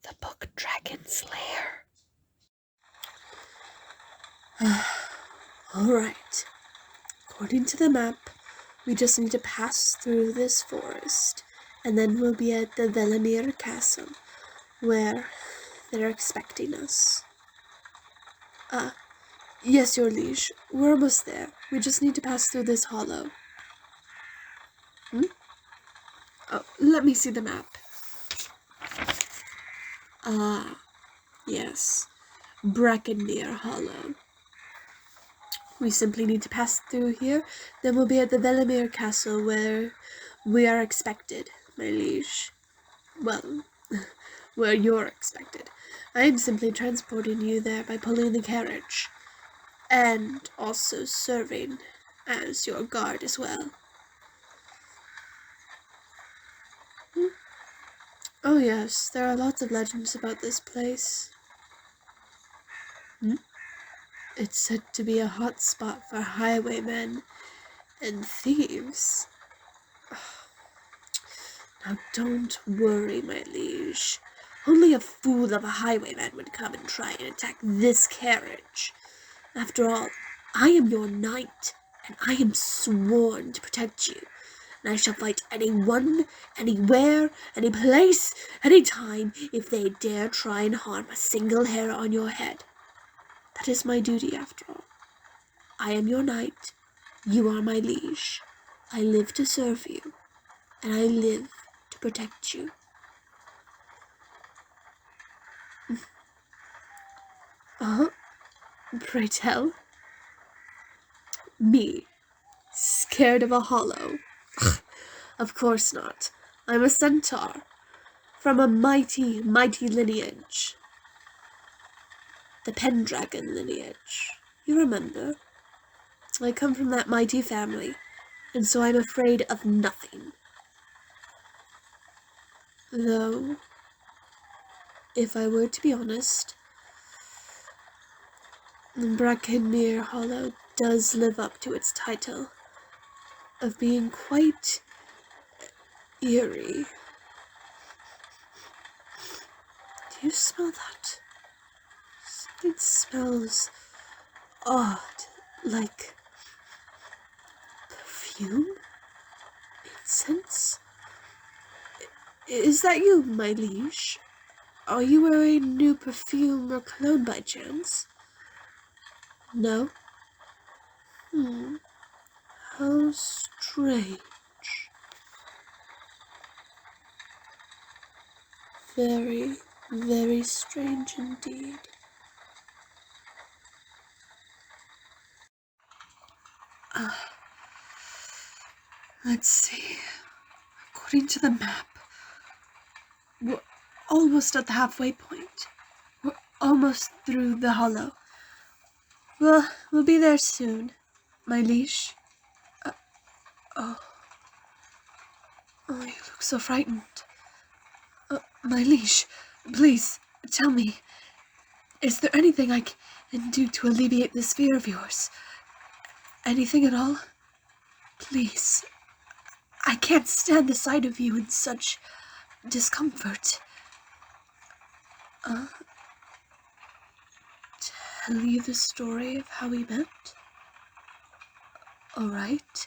The book Dragon's Lair. Alright. According to the map, we just need to pass through this forest, and then we'll be at the Velvemirr Castle, where they're expecting us. Yes, your liege. We're almost there. We just need to pass through this hollow. Oh, let me see the map. Yes. Brackenmirr Hollow. We simply need to pass through here, then we'll be at the Velvemirr Castle where we are expected, my liege. Well, where you're expected. I am simply transporting you there by pulling the carriage, and also serving as your guard as well. Oh yes, there are lots of legends about this place. It's said to be a hot spot for highwaymen and thieves. Now don't worry, my liege. Only a fool of a highwayman would come and try and attack this carriage. After all, I am your knight, and I am sworn to protect you. And I shall fight anyone, anywhere, any place, any time, if they dare try and harm a single hair on your head. That is my duty, after all. I am your knight, you are my liege. I live to serve you, and I live to protect you. Pray tell. Me, scared of a hollow? Of course not. I'm a centaur, from a mighty, mighty lineage. The Pendragon lineage. You remember? I come from that mighty family, and so I'm afraid of nothing. Though, if I were to be honest, Brackenmirr Hollow does live up to its title of being quite eerie. Do you smell that? Something smells odd, like perfume? Incense? Is that you, my liege? Are you wearing new perfume or cologne by chance? No? How strange. Very, very strange indeed. Let's see. According to the map, we're almost at the halfway point. We're almost through the hollow. Well, we'll be there soon, my liege. Oh, you look so frightened. My liege, please, tell me, is there anything I can do to alleviate this fear of yours? Anything at all? Please. I can't stand the sight of you in such discomfort. Tell you the story of how we met? Alright.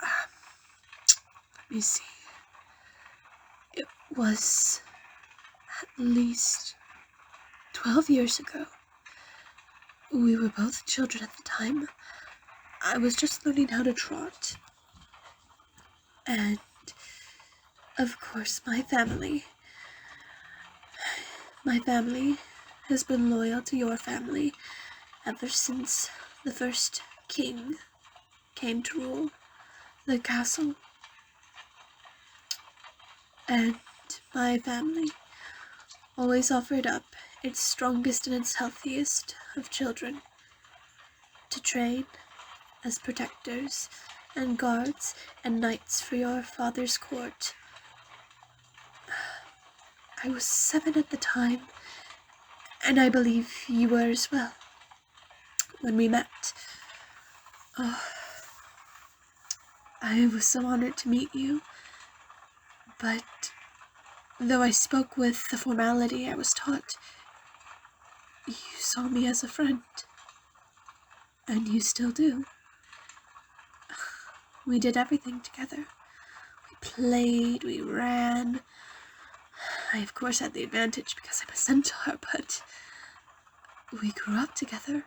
Let me see. It was at least 12 years ago. We were both children at the time. I was just learning how to trot. And, of course, my family has been loyal to your family ever since the first king came to rule the castle. And my family always offered up its strongest and its healthiest of children to train as protectors and guards and knights for your father's court. I was 7 at the time, and I believe you were as well, when we met. I was so honored to meet you, but Though I spoke with the formality I was taught, you saw me as a friend. And you still do. We did everything together. We played, we ran. I, of course, had the advantage because I'm a centaur, but we grew up together.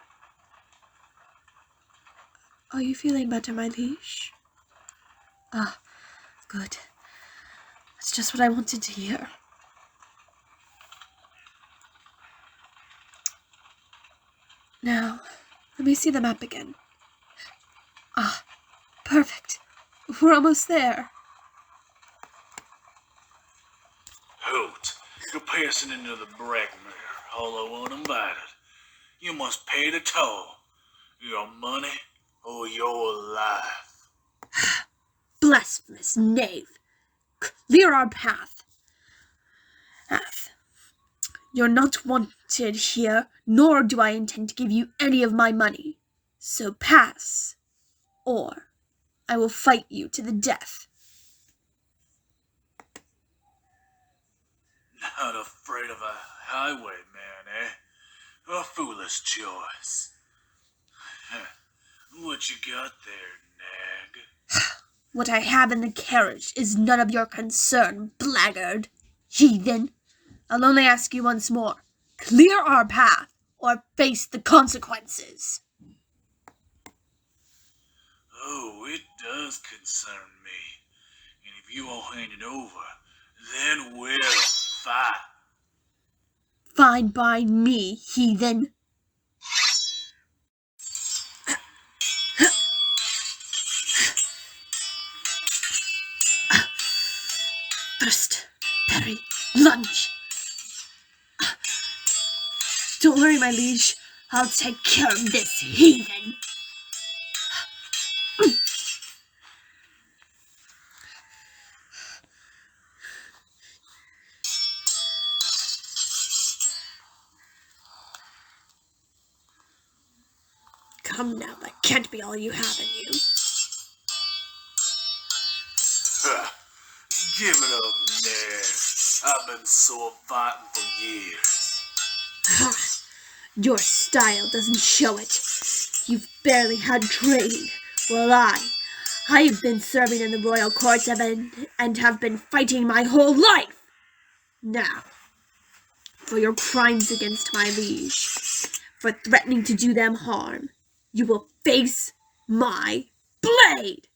Are you feeling better, my liege? Ah, good. That's just what I wanted to hear. Now, let me see the map again. Ah, perfect. We're almost there. Hoot, you're passing into the Brackenmirr Hollow uninvited. You must pay the toll. Your money or your life. Blasphemous knave. Clear our path. You're not wanted here, nor do I intend to give you any of my money. So pass, or I will fight you to the death. Not afraid of a highwayman, eh? A foolish choice. What you got there, nag? What I have in the carriage is none of your concern, blackguard. Heathen. I'll only ask you once more. Clear our path, or face the consequences. Oh, it does concern me. And if you won't hand it over, then we'll fight. Fine by me, heathen. First, parry, lunge. Don't worry, my liege. I'll take care of this heathen. Come now, that can't be all you have in you. Give it up, nag. I've been sword fighting for years. Your style doesn't show it. You've barely had training. Well, I have been serving in the royal courts and have been fighting my whole life. Now, for your crimes against my liege, for threatening to do them harm, you will face my blade.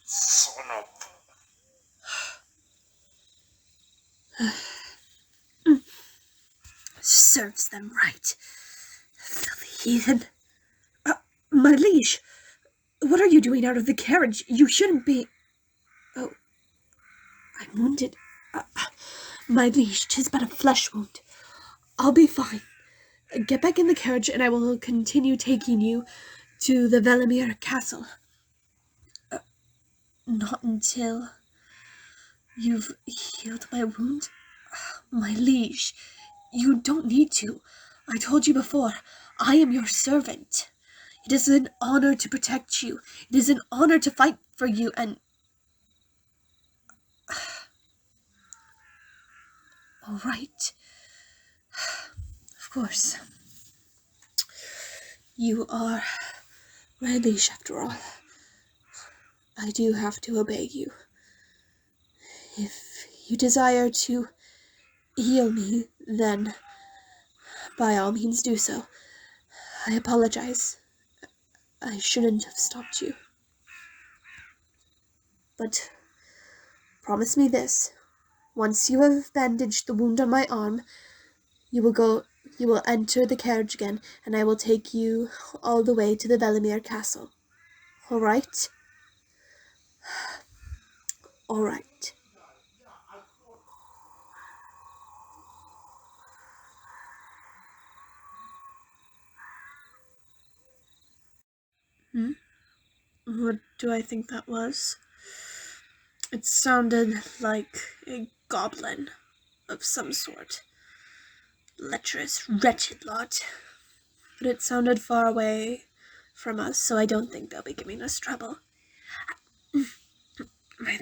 Son of... Serves them right. Filthy heathen. My liege, what are you doing out of the carriage? You shouldn't be... Oh, I'm wounded. My liege, 'tis but a flesh wound. I'll be fine. Get back in the carriage and I will continue taking you to the Velvemirr Castle. Not until you've healed my wound. My liege, you don't need to. I told you before, I am your servant. It is an honor to protect you. It is an honor to fight for you, and... All right. Of course. You are my liege after all. I do have to obey you. If you desire to heal me, then by all means do so. I apologize. I shouldn't have stopped you. But promise me this. Once you have bandaged the wound on my arm, you will enter the carriage again, and I will take you all the way to the Velvemirr Castle. All right? All right. What do I think that was? It sounded like a goblin of some sort. Lecherous, wretched lot. But it sounded far away from us, so I don't think they'll be giving us trouble.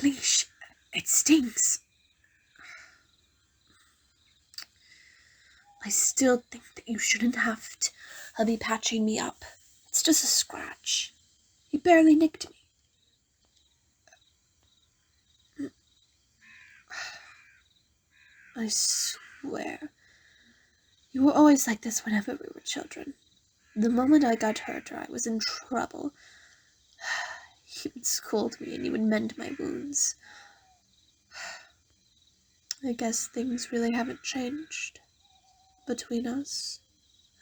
leash, it stings. I still think that you shouldn't have to be patching me up. It's just a scratch. You barely nicked me. I swear, you were always like this whenever we were children. The moment I got hurt or I was in trouble, you would scold me and you would mend my wounds. I guess things really haven't changed between us,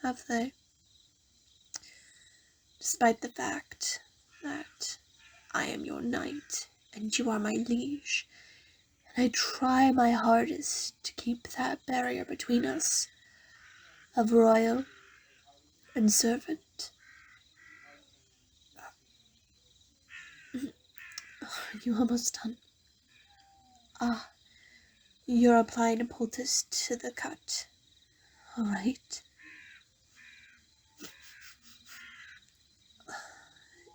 have they? Despite the fact that I am your knight and you are my liege, and I try my hardest to keep that barrier between us of royal and servant. Are you almost done? Ah, you're applying a poultice to the cut. All right.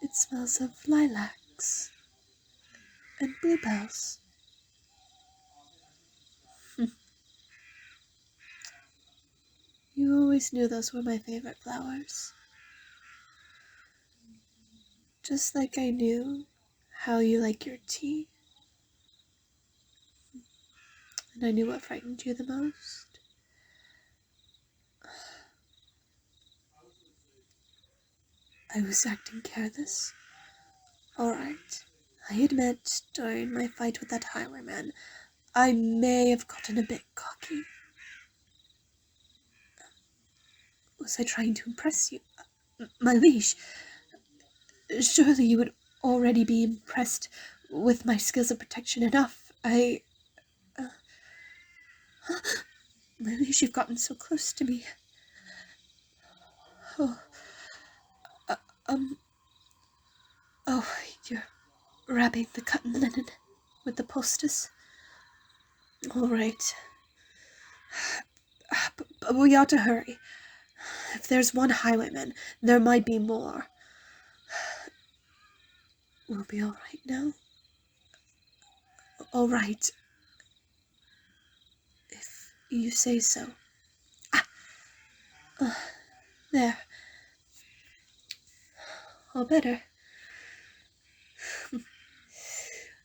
It smells of lilacs and bluebells. You always knew those were my favorite flowers. Just like I knew how you like your tea. And I knew what frightened you the most. I was acting careless. Alright. I admit, during my fight with that highwayman, I may have gotten a bit cocky. Was I trying to impress you? My liege, surely you would already be impressed with my skills of protection enough. My liege, you've gotten so close to me. Oh, uh, um, oh, you're wrapping the cotton linen with the poultice. All right. But we ought to hurry. If there's one highwayman, there might be more. We'll be all right now. All right. If you say so. There. All better.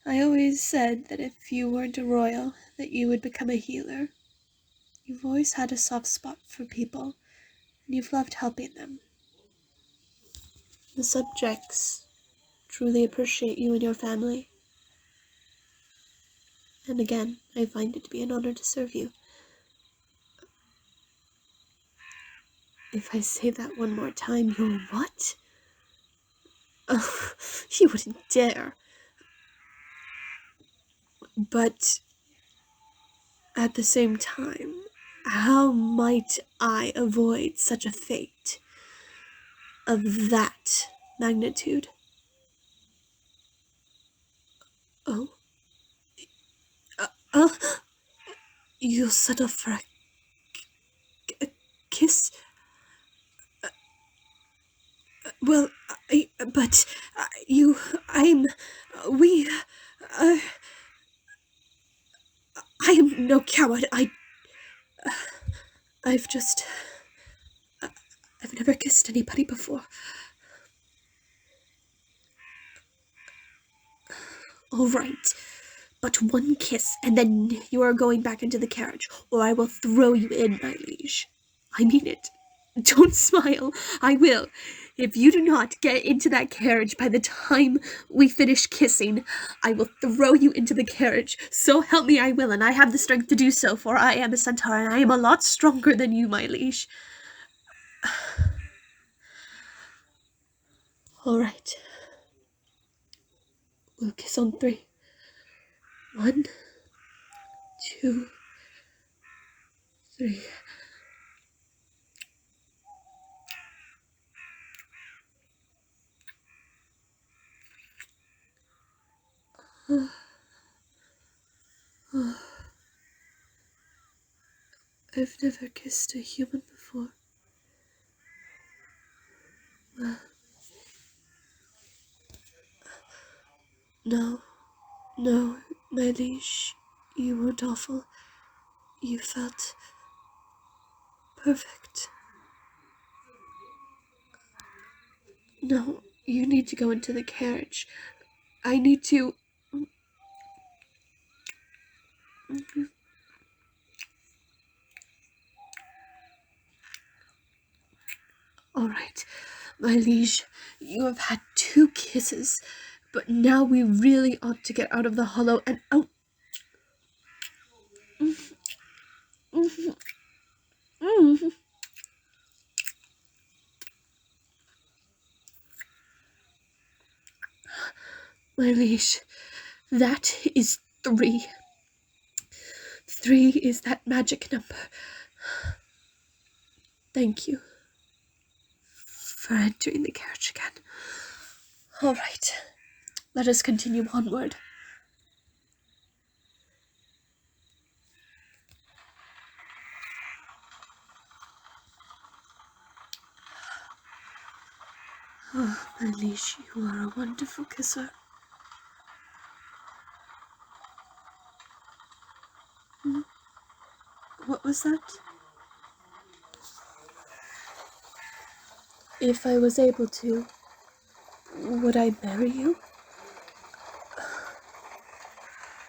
I always said that if you weren't a royal, that you would become a healer. You've always had a soft spot for people, and you've loved helping them. The subjects truly appreciate you and your family. And again, I find it to be an honor to serve you. If I say that one more time, you'll what? You wouldn't dare. But at the same time, how might I avoid such a fate of that magnitude? Oh? Uh, you'll settle for a kiss? Well, I am no coward. I've never kissed anybody before. All right, but one kiss, and then you are going back into the carriage, or I will throw you in, my liege. I mean it. Don't smile. I will. If you do not get into that carriage by the time we finish kissing, I will throw you into the carriage. So help me I will, and I have the strength to do so, for I am a centaur, and I am a lot stronger than you, my liege. All right. We'll kiss on 3. 1, 2, 3. I've never kissed a human before. No, My liege, you weren't awful. You felt perfect. No, you need to go into the carriage. I need to... All right, my liege, you have had 2 kisses, but now we really ought to get out of the hollow and out. My liege, that is 3. 3 is that magic number. Thank you for entering the carriage again. All right, let us continue onward. Oh, my liege, you are a wonderful kisser. What was that? If I was able to, would I marry you?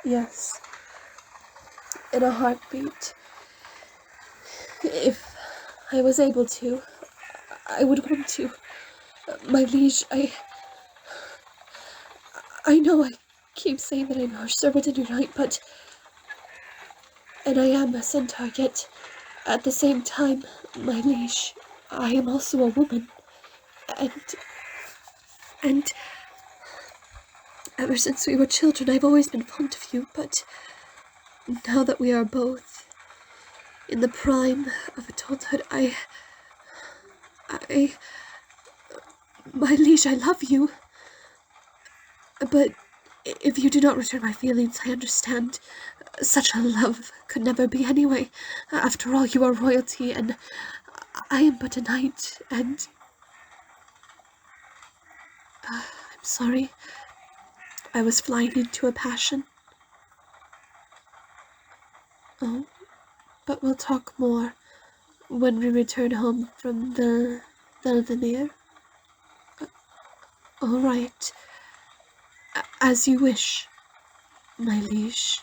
Yes, in a heartbeat. If I was able to, I would want to. My liege, I know I keep saying that I'm your servant and your knight, but... And I am a centaur, yet at the same time, my liege, I am also a woman. And ever since we were children, I've always been fond of you, but now that we are both in the prime of adulthood, my liege, I love you. But if you do not return my feelings, I understand. Such a love could never be anyway. After all, you are royalty, and I am but a knight, and... I'm sorry. I was flying into a passion. Oh, but we'll talk more when we return home from the Velvemirr. All right. As you wish, my liege.